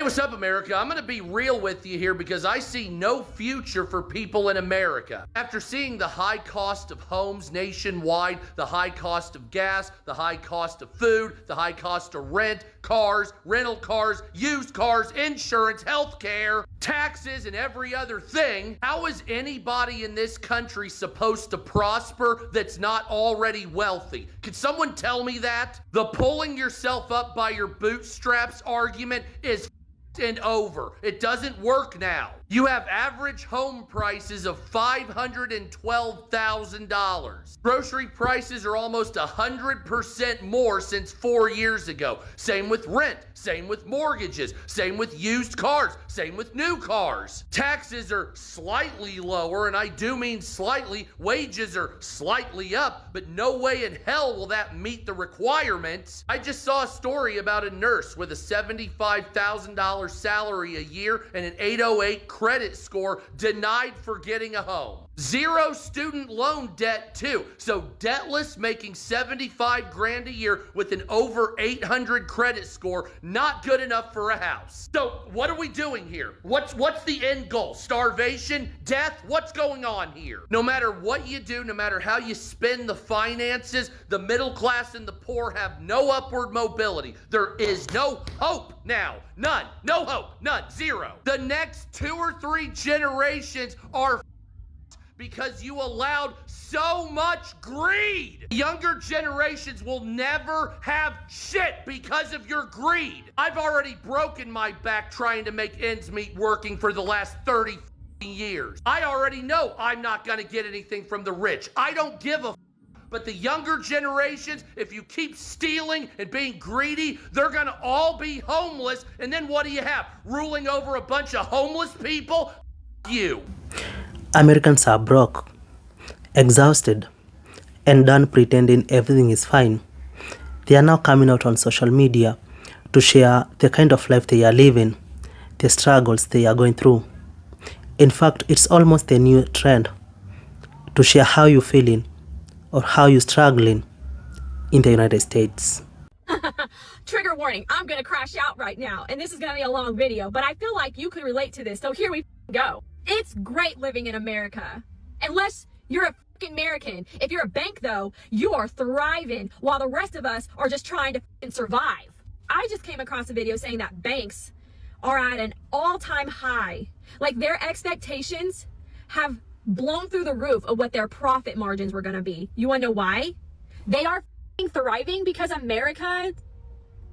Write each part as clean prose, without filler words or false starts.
what's up, America? I'm going to be real with you here because I see no future for people in America. After seeing the high cost of homes nationwide, the high cost of gas, the high cost of food, the high cost of rent, cars, rental cars, used cars, insurance, healthcare, taxes, and every other thing, how is anybody in this country supposed to prosper that's not already wealthy? Could someone tell me that? The pulling yourself up by your bootstraps argument is and over. It doesn't work now. You have average home prices of $512,000. Grocery prices are almost 100% more since 4 years ago. Same with rent, same with mortgages, same with used cars, same with new cars. Taxes are slightly lower, and I do mean slightly. Wages are slightly up, but no way in hell will that meet the requirements. I just saw a story about a nurse with a $75,000 salary a year and an 808 credit score denied for getting a home. Zero student loan debt too. So debtless, making 75 grand a year with an over 800 credit score, not good enough for a house. So what are we doing here? What's the end goal? Starvation? Death? What's going on here? No matter what you do, no matter how you spend the finances, the middle class and the poor have no upward mobility. There is no hope now. None. No hope. None. Zero. The next 2 or 3 generations are because you allowed so much greed. Younger generations will never have shit because of your greed. I've already broken my back trying to make ends meet working for the last 30 years. I already know I'm not gonna get anything from the rich. I don't give a but the younger generations, if you keep stealing and being greedy, they're gonna all be homeless. And then what do you have? Ruling over a bunch of homeless people? You. Americans are broke, exhausted, and done pretending everything is fine. They are now coming out on social media to share the kind of life they are living, the struggles they are going through. In fact, it's almost a new trend to share how you're feeling or how you're struggling in the United States. Trigger warning, I'm gonna crash out right now, and this is gonna be a long video, but I feel like you could relate to this, so here we go. It's great living in America, unless you're a fucking American. If you're a bank though, you are thriving while the rest of us are just trying to fucking survive. I just came across a video saying that banks are at an all-time high. Like their expectations have blown through the roof of what their profit margins were gonna be. You wanna know why? They are fucking thriving because America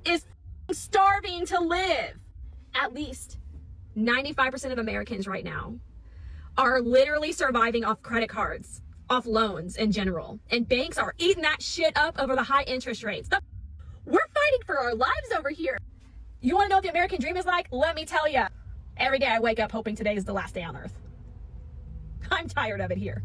is starving to live. At least 95% of Americans right now are literally surviving off credit cards, off loans in general. And banks are eating that shit up over the high interest rates. We're fighting for our lives over here. You wanna know what the American dream is like? Let me tell you. Every day I wake up hoping today is the last day on earth. I'm tired of it here.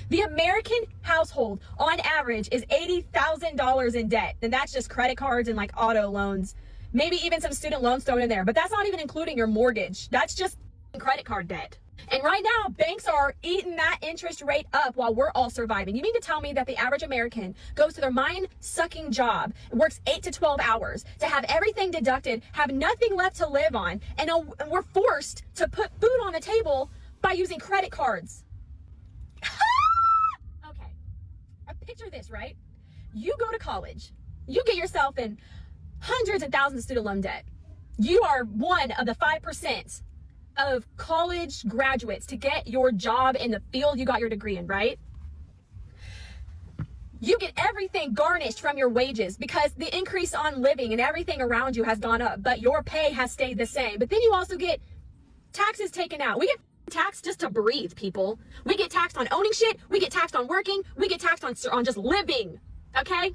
The American household on average is $80,000 in debt. And that's just credit cards and like auto loans. Maybe even some student loans thrown in there, but that's not even including your mortgage. That's just credit card debt. And right now, banks are eating that interest rate up while we're all surviving. You mean to tell me that the average American goes to their mind-sucking job, works 8 to 12 hours to have everything deducted, have nothing left to live on, and we're forced to put food on the table by using credit cards? Okay, picture this, right? You go to college, you get yourself in hundreds of thousands of student loan debt. You are one of the 5% of college graduates to get your job in the field you got your degree in, right? You get everything garnished from your wages because the increase on living and everything around you has gone up, but your pay has stayed the same. But then you also get taxes taken out. We get taxed just to breathe, people. We get taxed on owning shit. We get taxed on working. We get taxed on just living, okay?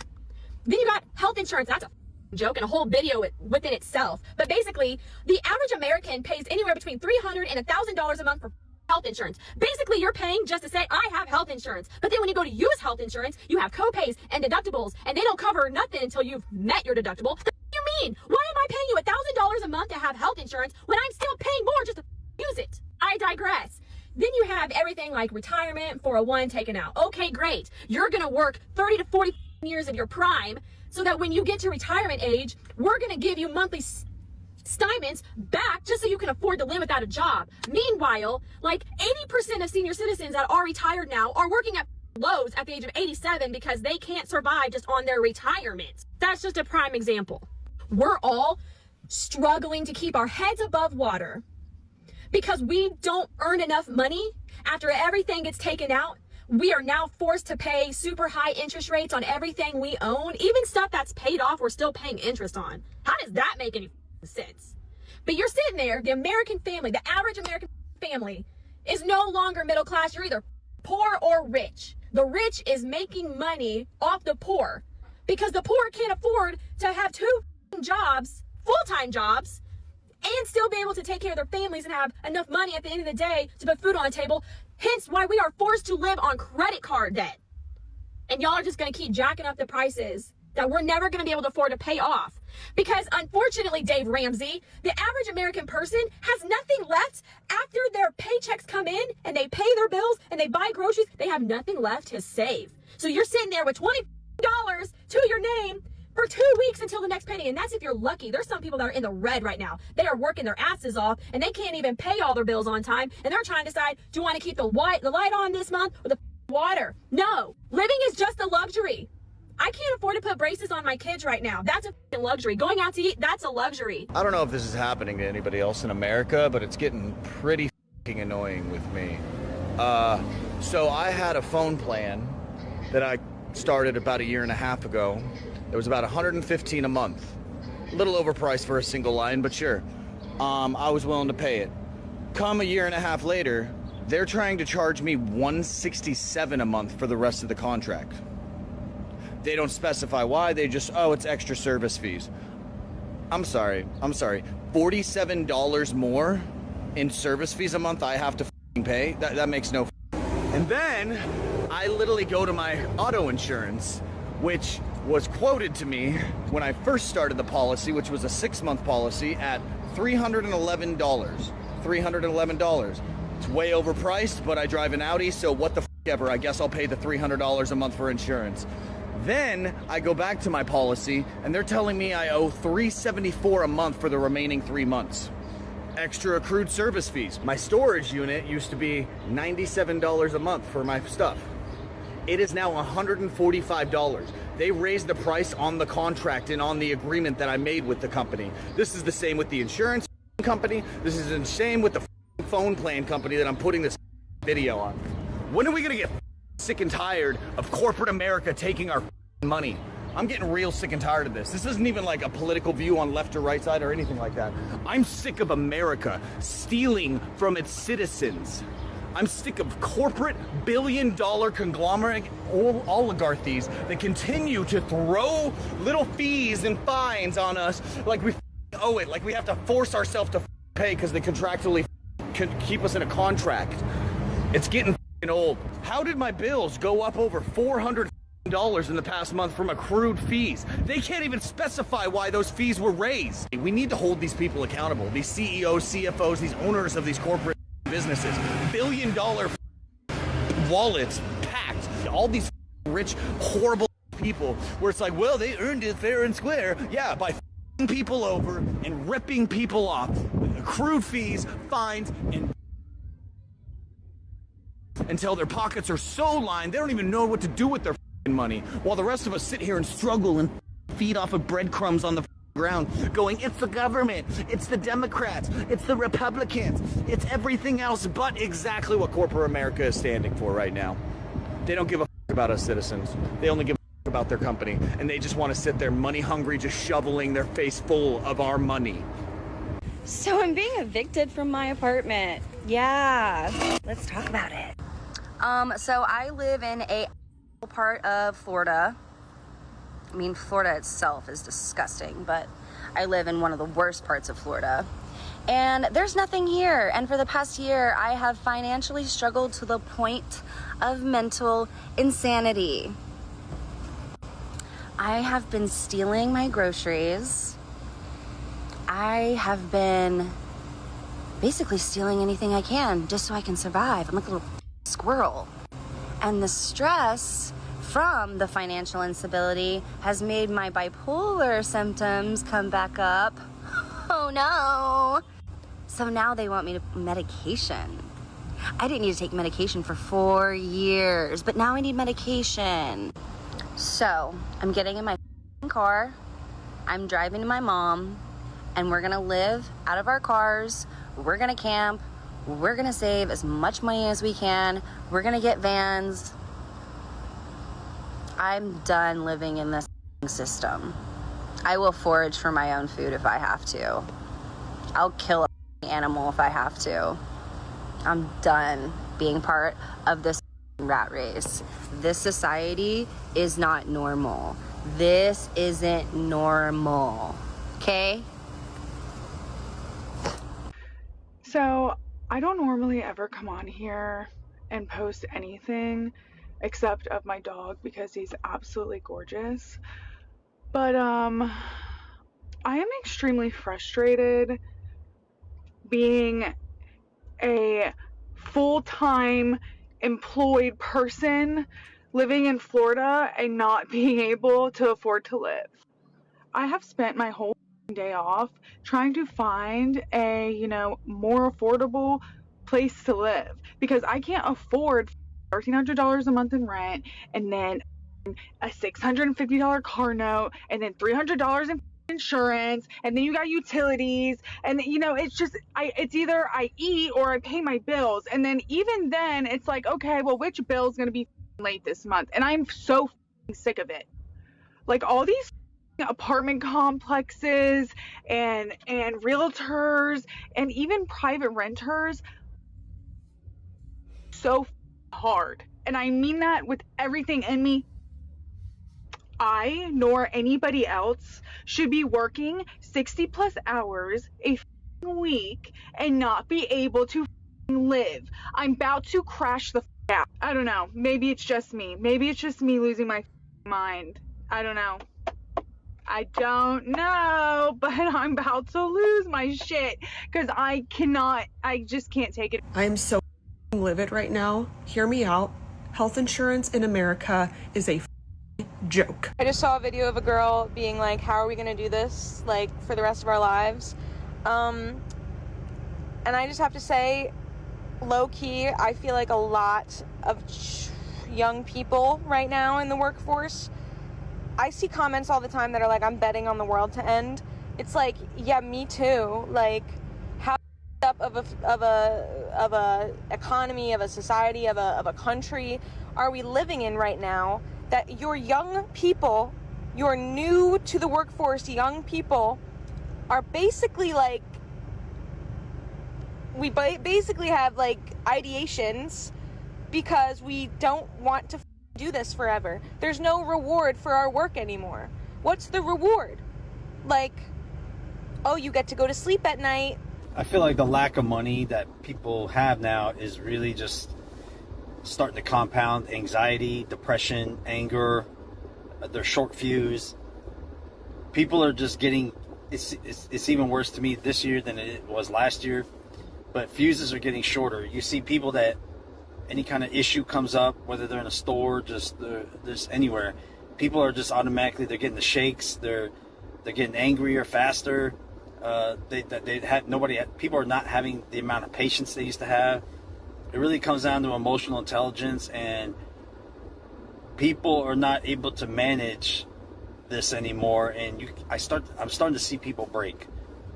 Then you got health insurance. That's a joke and a whole video within itself. But basically, the average American pays anywhere between $300 and $1,000 a month for health insurance. Basically, you're paying just to say, I have health insurance. But then when you go to use health insurance, you have co-pays and deductibles, and they don't cover nothing until you've met your deductible. What do you mean? Why am I paying you $1,000 a month to have health insurance when I'm still paying more just to use it? I digress. Then you have everything like retirement, 401 taken out. Okay, great. You're gonna work 30 to 40 years of your prime so that when you get to retirement age, we're gonna give you monthly stipends back just so you can afford to live without a job. Meanwhile, like 80% of senior citizens that are retired now are working at Lowe's at the age of 87 because they can't survive just on their retirement. That's just a prime example. We're all struggling to keep our heads above water because we don't earn enough money. After everything gets taken out, we are now forced to pay super high interest rates on everything we own. Even stuff that's paid off, we're still paying interest on. How does that make any sense? But you're sitting there, the American family, the average American family is no longer middle class. You're either poor or rich. The rich is making money off the poor because the poor can't afford to have two jobs, full-time jobs, and still be able to take care of their families and have enough money at the end of the day to put food on the table. Hence why we are forced to live on credit card debt. And y'all are just going to keep jacking up the prices that we're never going to be able to afford to pay off. Because unfortunately, Dave Ramsey, the average American person has nothing left after their paychecks come in and they pay their bills and they buy groceries. They have nothing left to save. So you're sitting there with $20 to your name for 2 weeks until the next payday. And that's if you're lucky. There's some people that are in the red right now. They are working their asses off and they can't even pay all their bills on time. And they're trying to decide, do you want to keep the light on this month or the water? No, living is just a luxury. I can't afford to put braces on my kids right now. That's a luxury. Going out to eat, that's a luxury. I don't know if this is happening to anybody else in America, but it's getting pretty fucking annoying with me. So I had a phone plan that I started about 1.5 years ago. It was about $115 a month. A little overpriced for a single line, but sure. I was willing to pay it. Come 1.5 years later, they're trying to charge me $167 a month for the rest of the contract. They don't specify why, they just, oh, it's extra service fees. I'm sorry. $47 more in service fees a month I have to pay? That makes no. And then I literally go to my auto insurance, which was quoted to me when I first started the policy, which was a 6-month policy, at $311. $311. It's way overpriced, but I drive an Audi, so what the ever. I guess I'll pay the $300 a month for insurance. Then I go back to my policy and they're telling me I owe $374 a month for the remaining 3 months. Extra accrued service fees. My storage unit used to be $97 a month for my stuff. It is now $145. They raised the price on the contract and on the agreement that I made with the company. This is the same with the insurance company. This is the same with the phone plan company that I'm putting this video on. When are we gonna get sick and tired of corporate America taking our money? I'm getting real sick and tired of this. This isn't even like a political view on left or right side or anything like that. I'm sick of America stealing from its citizens. I'm sick of corporate billion-dollar conglomerate oligarchies that continue to throw little fees and fines on us like we owe it, like we have to force ourselves to pay because they contractually keep us in a contract. It's getting old. How did my bills go up over $400 in the past month from accrued fees? They can't even specify why those fees were raised. We need to hold these people accountable. These CEOs, CFOs, these owners of these corporate businesses. Billion-dollar wallets packed. All these rich, horrible people where it's like, well, they earned it fair and square. Yeah, by people over and ripping people off with accrued fees, fines, and until their pockets are so lined they don't even know what to do with their money, while the rest of us sit here and struggle and feed off of breadcrumbs on the ground going, it's the government, it's the Democrats, it's the Republicans, it's everything else but exactly what corporate America is standing for right now. They don't give a about us citizens. They only give a about their company, and they just want to sit there money hungry, just shoveling their face full of our money. So I'm being evicted from my apartment. Yeah, let's talk about it. So I live in a part of Florida. I mean, Florida itself is disgusting, but I live in one of the worst parts of Florida. And there's nothing here. And for the past year, I have financially struggled to the point of mental insanity. I have been stealing my groceries. I have been basically stealing anything I can just so I can survive. I'm like a little squirrel. And the stress from the financial instability has made my bipolar symptoms come back up. Oh Oh no. So now they want me to medication. I didn't need to take medication for 4 years, but now I need medication. So I'm getting in my car, I'm driving to my mom, and we're gonna live out of our cars, we're gonna camp, we're gonna save as much money as we can, we're gonna get vans. I'm done living in this system. I will forage for my own food if I have to. I'll kill an animal if I have to. I'm done being part of this rat race. This society is not normal. This isn't normal. Okay? So, I don't normally ever come on here and post anything except of my dog because he's absolutely gorgeous. But I am extremely frustrated being a full-time employed person living in Florida and not being able to afford to live. I have spent my whole day off trying to find a, more affordable place to live because I can't afford $1,300 a month in rent and then a $650 car note and then $300 in insurance and then you got utilities and it's either I eat or I pay my bills, and then even then it's like, okay, well, which bill is going to be late this month? And I'm so sick of it. Like all these apartment complexes and realtors and even private renters, so hard, and I mean that with everything in me. I nor anybody else should be working 60 plus hours a week and not be able to live. I'm about to crash the out. I don't know. Maybe it's just me. Maybe it's just me losing my mind. I don't know. I don't know, but I'm about to lose my shit because I just can't take it. I am so livid right now. Hear me out. Health insurance in America is a joke. I just saw a video of a girl being like, how are we gonna do this like for the rest of our lives? And I just have to say, low-key, I feel like a lot of young people right now in the workforce, I see comments all the time that are like, I'm betting on the world to end. It's like, yeah, me too. Like, how up of a economy, of a society, of a country are we living in right now that your young people, your new to the workforce young people, are basically like, we basically have like ideations because we don't want to do this forever. There's no reward for our work anymore. What's the reward? Like, oh, you get to go to sleep at night. I feel like the lack of money that people have now is really just starting to compound anxiety, depression, anger. They're short fuse. People are just getting, it's even worse to me this year than it was last year, but fuses are getting shorter. You see people that any kind of issue comes up, whether they're in a store, just anywhere, people are just automatically, they're getting the shakes, they're getting angrier faster. People are not having the amount of patience they used to have. It really comes down to emotional intelligence, and people are not able to manage this anymore. And I'm starting to see people break.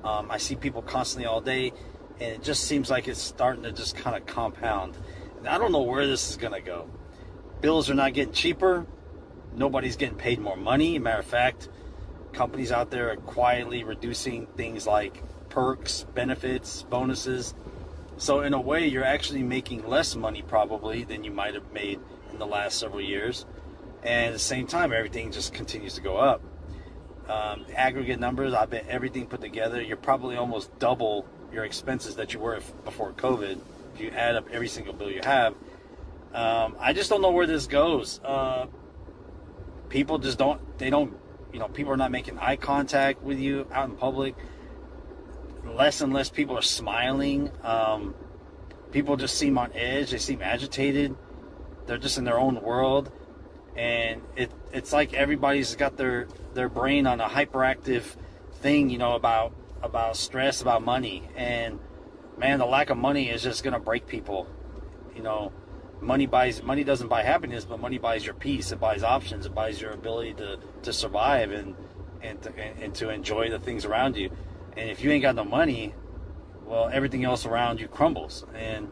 I see people constantly all day, and it just seems like it's starting to just kind of compound. And I don't know where this is going to go. Bills are not getting cheaper. Nobody's getting paid more money. Matter of fact, companies out there are quietly reducing things like perks, benefits, bonuses. So in a way, you're actually making less money probably than you might have made in the last several years. And at the same time, everything just continues to go up. Aggregate numbers, I bet everything put together, you're probably almost double your expenses that you were before COVID. If you add up every single bill you have. I just don't know where this goes. People just people are not making eye contact with you out in public. Less and less people are smiling. People just seem on edge. They seem agitated. They're just in their own world. And it's like everybody's got their brain on a hyperactive thing, about about stress, about money. And man, the lack of money is just gonna break people. You know, money doesn't buy happiness, but money buys your peace. It buys options. It buys your ability to survive and to enjoy the things around you. And if you ain't got no money, well, everything else around you crumbles. And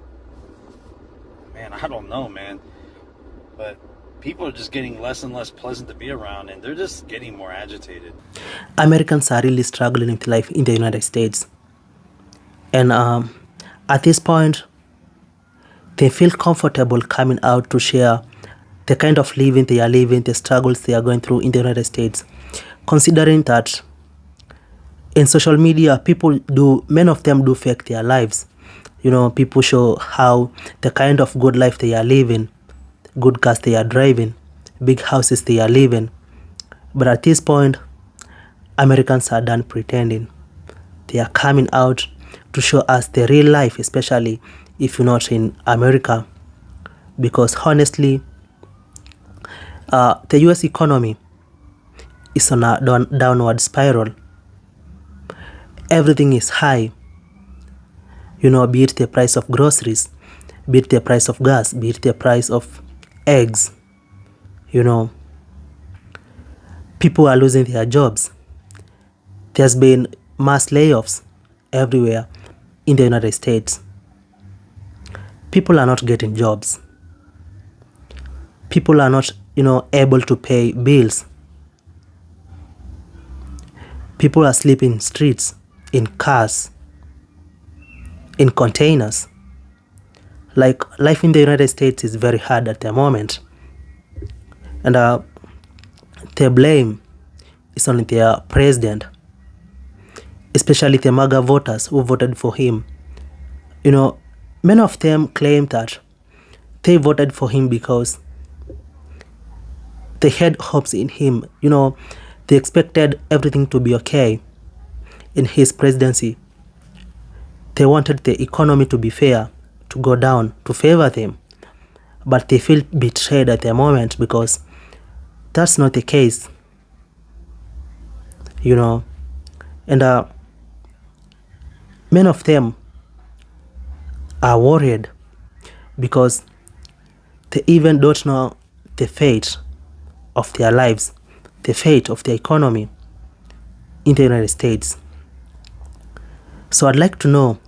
man, I don't know, man, but people are just getting less and less pleasant to be around, and they're just getting more agitated. Americans are really struggling with life in the United States. And at this point, they feel comfortable coming out to share the kind of living they are living, the struggles they are going through in the United States. Considering that in social media, many of them do fake their lives. You know, people show how the kind of good life they are living, good cars they are driving, big houses they are living. But at this point, Americans are done pretending. They are coming out to show us the real life, especially if you're not in America. Because honestly, the US economy is on a downward spiral. Everything is high. You know, be it the price of groceries, be it the price of gas, be it the price of eggs. You know, people are losing their jobs. There's been mass layoffs everywhere in the United States. People are not getting jobs. People are not, able to pay bills. People are sleeping in streets, in cars, in containers. Like, life in the United States is very hard at the moment. And the blame is on their president, especially the MAGA voters who voted for him. You know, many of them claim that they voted for him because they had hopes in him. You know, they expected everything to be okay in his presidency. They wanted the economy to be fair, to go down, to favor them. But they feel betrayed at the moment because that's not the case. You know, and many of them are worried because they even don't know the fate of their lives, the fate of the economy in the United States. So I'd like to know,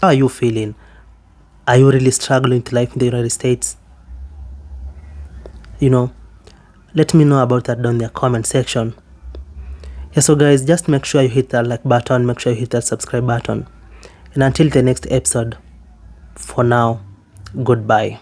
how are you feeling? Are you really struggling with life in the United States? You know, let me know about that down in the comment section. Yeah, so guys, just make sure you hit that like button, make sure you hit that subscribe button. And until the next episode, for now, goodbye.